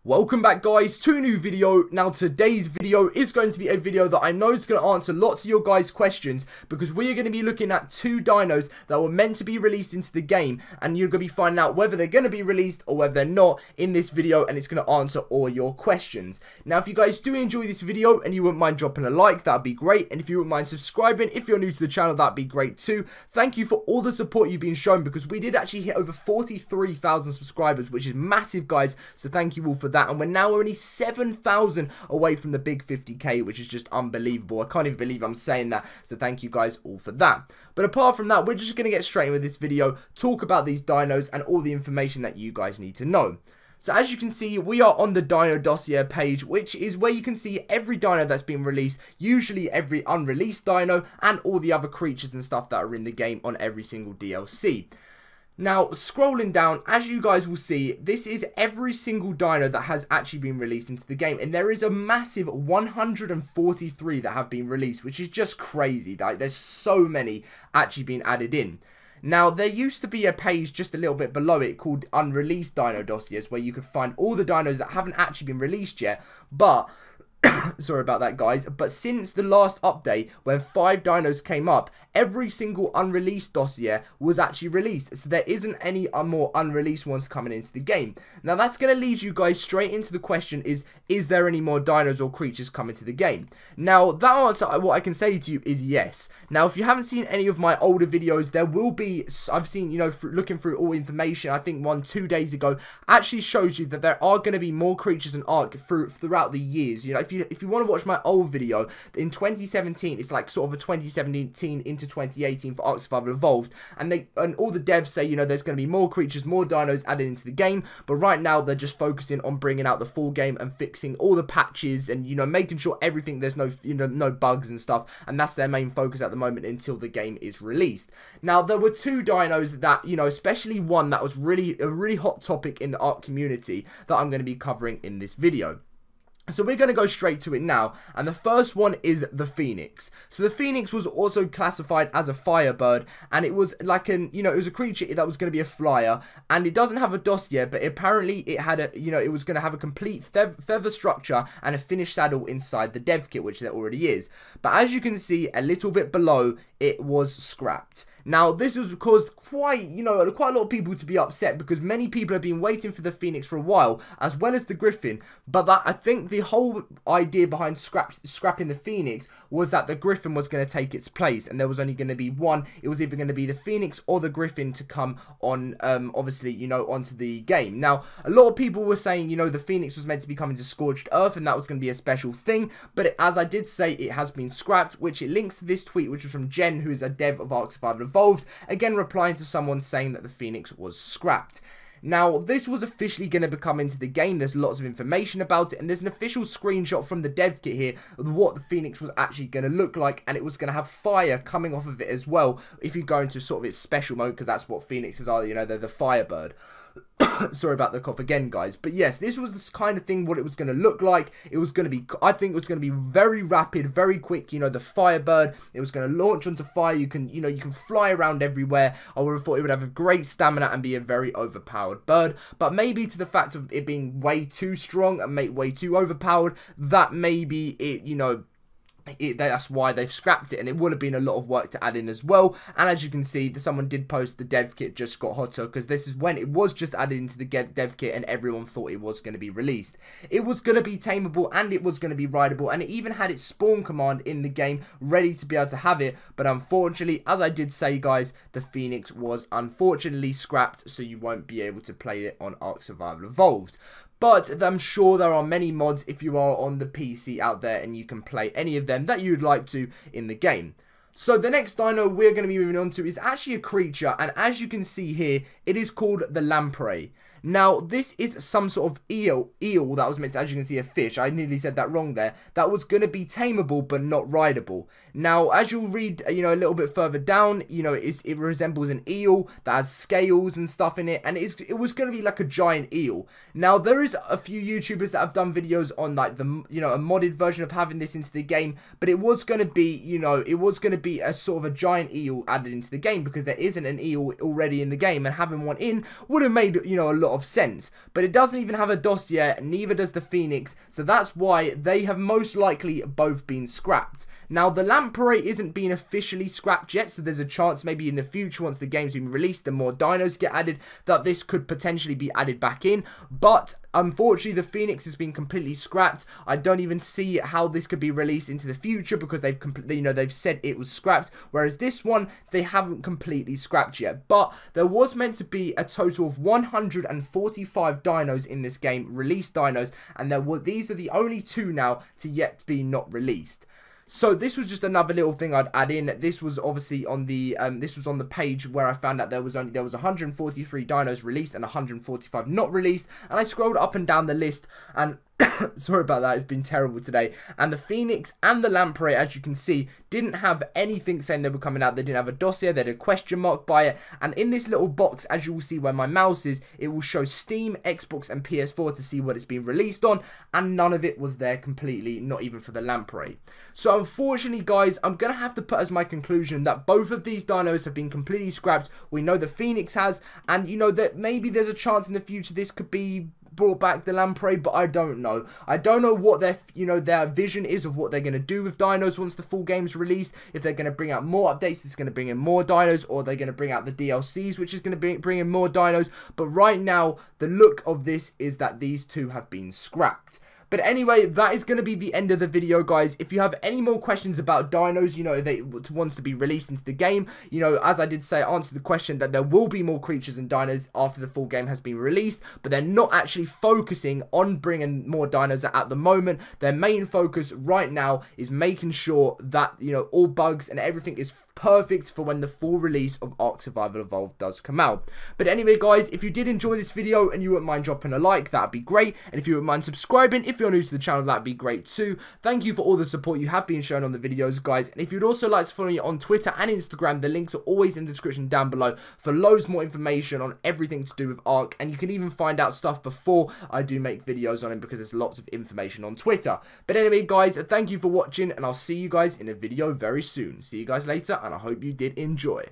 Welcome back guys to a new video. Now today's video is going to be a video that I know is going to answer lots of your guys' questions, because we are going to be looking at two dinos that were meant to be released into the game, and you're going to be finding out whether they're going to be released or whether they're not in this video, and it's going to answer all your questions. Now if you guys do enjoy this video and you wouldn't mind dropping a like, that'd be great, and if you wouldn't mind subscribing if you're new to the channel, that'd be great too. Thank you for all the support you've been shown, because we did actually hit over 43,000 subscribers, which is massive guys, so thank you all for that. And we're now only 7,000 away from the big 50k, which is just unbelievable. I can't even believe I'm saying that, so thank you guys all for that. But apart from that, we're just going to get straight in with this video, talk about these dinos and all the information that you guys need to know. So as you can see, we are on the Dino Dossier page, which is where you can see every dino that's been released, usually every unreleased dino, and all the other creatures and stuff that are in the game on every single DLC. Now, scrolling down, as you guys will see, this is every single dino that has actually been released into the game. And there is a massive 143 that have been released, which is just crazy. Like, there's so many actually being added in. Now, there used to be a page just a little bit below it called Unreleased Dino Dossiers, where you could find all the dinos that haven't actually been released yet, but sorry about that guys, but since the last update when 5 dinos came up, every single unreleased dossier was actually released, so there isn't any more unreleased ones coming into the game. Now that's going to lead you guys straight into the question is there any more dinos or creatures coming to the game? Now that answer, what I can say to you is yes. Now if you haven't seen any of my older videos, there will be, I've seen, you know, looking through all information, I think 2 days ago actually shows you that there are going to be more creatures in Ark throughout the years. You know, if you want to watch my old video in 2017, it's like sort of a 2017 into 2018 for ARK'S Survival Evolved, and all the devs say, you know, there's going to be more creatures, more dinos added into the game, but right now they're just focusing on bringing out the full game and fixing all the patches and, you know, making sure everything, there's no, you know, no bugs and stuff, and that's their main focus at the moment until the game is released. Now there were 2 dinos that, you know, especially one that was a really hot topic in the Ark community that I'm going to be covering in this video. So we're going to go straight to it now, and the first one is the Phoenix. So the Phoenix was also classified as a firebird, and it was like it was a creature that was going to be a flyer, and it doesn't have a dossier, but apparently it had a, you know, it was going to have a complete feather structure and a finished saddle inside the dev kit, which there already is. But as you can see, a little bit below, it was scrapped. Now, this has caused quite a lot of people to be upset, because many people have been waiting for the Phoenix for a while, as well as the Griffin. But I think the whole idea behind scrapping the Phoenix was that the Griffin was going to take its place, and there was only going to be one. It was either going to be the Phoenix or the Griffin to come on, obviously, you know, onto the game. Now, a lot of people were saying, you know, the Phoenix was meant to be coming to Scorched Earth, and that was going to be a special thing. But as I did say, it has been scrapped, which it links to this tweet, which was from Jen, who is a dev of ARK'S Survival Evolved, again replying to someone saying that the Phoenix was scrapped. Now, this was officially going to become into the game. There's lots of information about it, and there's an official screenshot from the dev kit here of what the Phoenix was actually going to look like, and it was going to have fire coming off of it as well if you go into sort of its special mode, because that's what Phoenixes are, you know, they're the firebird. Sorry about the cough again, guys. But yes, this was this kind of thing, what it was going to look like. It was going to be, I think it was going to be very rapid, very quick. You know, the Firebird, it was going to launch onto fire. You can fly around everywhere. I would have thought it would have a great stamina and be a very overpowered bird. But maybe to the fact of it being way too strong and way too overpowered, that maybe it, you know, that's why they've scrapped it, and it would have been a lot of work to add in as well. And as you can see, someone did post the dev kit just got hotter, because this is when it was just added into the dev kit and everyone thought it was going to be released. It was going to be tameable, and it was going to be rideable, and it even had its spawn command in the game ready to be able to have it. But unfortunately, as I did say guys, the Phoenix was unfortunately scrapped, so you won't be able to play it on ARK Survival Evolved. But I'm sure there are many mods if you are on the PC out there, and you can play any of them that you'd like to in the game. So the next dino we're going to be moving on to is actually a creature, and as you can see here, it is called the Lamprey. Now, this is some sort of eel that was meant to, as you can see, a fish. I nearly said that wrong there. That was going to be tameable, but not rideable. Now, as you'll read, you know, a little bit further down, you know, it resembles an eel that has scales and stuff in it, and it was going to be like a giant eel. Now, there is a few YouTubers that have done videos on, like, the, you know, a modded version of having this into the game, but it was going to be, you know, it was going to be a sort of a giant eel added into the game, because there isn't an eel already in the game, and having one in would have made, you know, a lot lot of sense. But it doesn't even have a dossier, neither does the Phoenix, so that's why they have most likely both been scrapped. Now, the Lamprey isn't being officially scrapped yet, so there's a chance maybe in the future, once the game's been released and more dinos get added, that this could potentially be added back in. But unfortunately, the Phoenix has been completely scrapped. I don't even see how this could be released into the future, because they've they've said it was scrapped, whereas this one they haven't completely scrapped yet. But there was meant to be a total of 145 dinos in this game, released dinos, and these are the only 2 now to yet be not released. So this was just another little thing I'd add in. This was obviously on the page where I found out there was 143 dinos released and 145 not released, and I scrolled up and down the list, and sorry about that, it's been terrible today. And the Phoenix and the Lamprey, as you can see, didn't have anything saying they were coming out. They didn't have a dossier, they had a question mark by it. And in this little box, as you will see where my mouse is, it will show Steam, Xbox and PS4 to see what it's been released on. And none of it was there completely, not even for the Lamprey. So unfortunately, guys, I'm going to have to put as my conclusion that both of these dinos have been completely scrapped. We know the Phoenix has, and you know that maybe there's a chance in the future this could be brought back, the Lamprey, but I don't know. I don't know what their vision is of what they're going to do with dinos once the full game's released. If they're going to bring out more updates, it's going to bring in more dinos, or they're going to bring out the DLCs, which is going to bring in more dinos. But right now, the look of this is that these 2 have been scrapped. But anyway, that is going to be the end of the video, guys. If you have any more questions about dinos, you know, if they wants to be released into the game, you know, as I did say, answer the question that there will be more creatures and dinos after the full game has been released, but they're not actually focusing on bringing more dinos at the moment. Their main focus right now is making sure that, you know, all bugs and everything is perfect for when the full release of Ark Survival Evolved does come out. But anyway, guys, if you did enjoy this video and you wouldn't mind dropping a like, that'd be great. And if you wouldn't mind subscribing, if you're new to the channel, that'd be great too. Thank you for all the support you have been shown on the videos, guys. And if you'd also like to follow me on Twitter and Instagram, the links are always in the description down below for loads more information on everything to do with Ark. And you can even find out stuff before I do make videos on it, because there's lots of information on Twitter. But anyway, guys, thank you for watching, and I'll see you guys in a video very soon. See you guys later, and I hope you did enjoy.